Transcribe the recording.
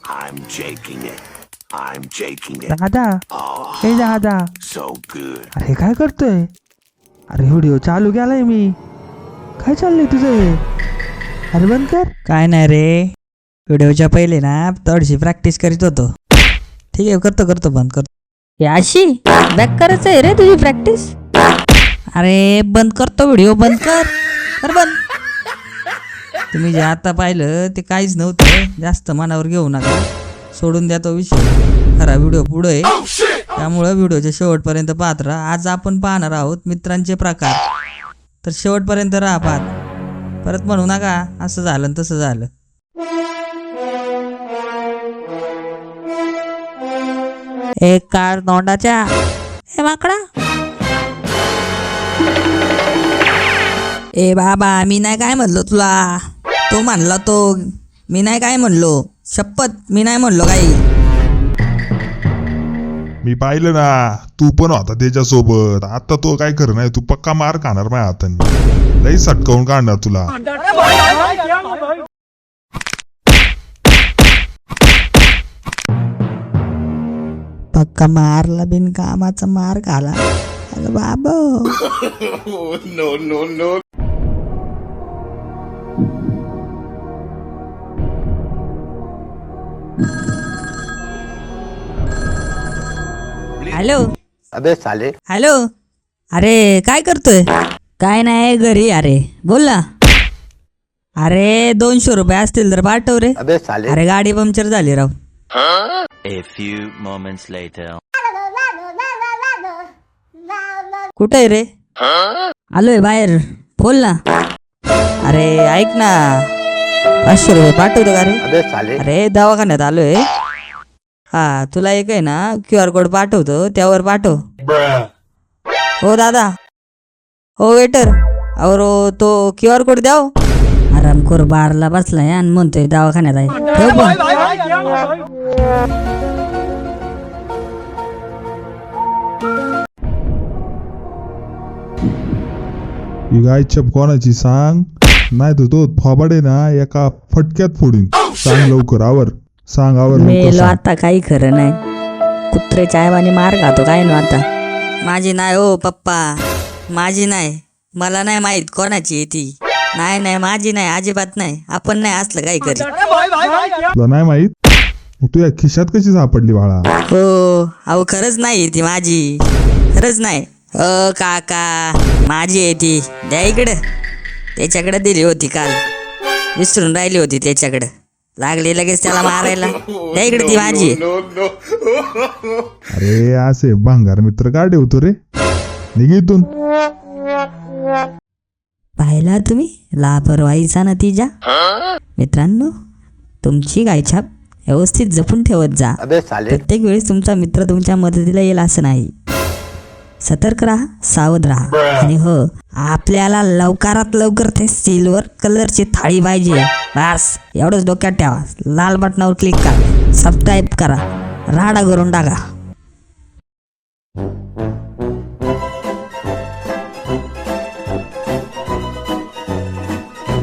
I'm taking it. I'm taking it. दादा Oh, हे दादा so good. अरे काय करतोय? अरे व्हिडिओ चालू केलाय मी. काय चाललंय तुझं हे? अरे बंद कर. काय नाही रे, व्हिडिओच्या पहिले ना थोडीशी प्रॅक्टिस करीत होतो. ठीक आहे, करतो बंद करतो. हे अशी बॅक करायचं आहे रे तुझी प्रॅक्टिस. अरे बंद करतो व्हिडिओ, बंद कर बंद. तुम्ही जे आता पाहिलं ते काहीच नव्हतं, जास्त मनावर घेऊ नका, सोडून द्या तो विषय. खरा व्हिडिओ पुढे आहे, त्यामुळं व्हिडिओच्या शेवटपर्यंत पाहत राहा. आज आपण पाहणार आहोत मित्रांचे प्रकार, तर शेवटपर्यंत राहा पाहत. परत म्हणू नका असं झालं तसं झालं. एक कार तोंडाच्या हे माकडा. ए बाबा, मी नाही काय म्हणलो तुला, तो म्हणला तो. मी नाही काय म्हणलो, शपथ मी नाही म्हणलो काही. मी पाहिलं ना, तू पण होता त्याच्यासोबत. आता तो काय कर नाही, तू पक्का मार खाणार माझ्या हाताने, लई सटकावून काढणार तुला. पक्का मारला बिन कामाचा मार खाला. अरे बाबा, No, no, no. हॅलो अबे साले. हॅलो. अरे काय करतोय? काय नाही घरी. अरे बोल ना. अरे 200 रुपये असतील तर पाठव रे. अबे साले. अरे गाडी पंक्चर झाली राव. A few moments later. कुठे आहे रे? आलोय बाहेर, बोल ना. अरे ऐक ना, 500 रुपये पाठवतो का रे? अबे साले. अरे दवाखान्यात आलोय. हा, तुला एक आहे ना QR कोड पाठवतो, त्यावर पाठव. हो दादा, हो वेटर, और तो QR कोड द्याव. आरामखोर बारला बसलाय आणि म्हणतोय दवाखान्यात आहे. ठेव फोन. ही गायछप कोणाची सांग, नाही तर तो थोबाडे ना एका फटक्यात फोडीन. सांग लवकर, आवर सांग, आवर लवकर मेलो सांग. आता, काही खरं नाही. कुत्रे चायवानी मार खातो काय ना आता. माझी नाही हो पप्पा, माझी नाही. मला नाही माहित कोणाची आहे ती. नाही माझी नाही, अजिबात नाही. आपण नाही असलं काही करी. तुला नाही माहित? मग तू या खिशात कशी सापडली बाळा? हो अहो, खरंच नाही ती माझी, खरंच नाही. काका, माझी आहे ती. द्या इकडं. त्याच्याकडे दिली होती काल, विसरून राहिली होती त्याच्याकडे. लागली लगेच त्याला मारायला. द्या इकडे, ती माझी आहे. अरे असे भंगार मित्र का ठेवतो रे? निघितून. पाहिला तुम्ही लापरवाहीचा नतीजा. मित्रांनो, तुमची गायछाप व्यवस्थित जपून ठेवत जा. अबे साले. प्रत्येक वेळेस तुमचा मित्र तुमच्या मदतीला येईल असं नाही. सतर्क राहा, सावध राहा. आणि हो, आपल्याला लवकरात लवकर ते सिल्वर कलरची थाळी पाहिजे. बस एवढंच डोक्यात ठेवा. लाल बटनावर क्लिक करा, सबस्क्राईब करा, राडा करून टाका.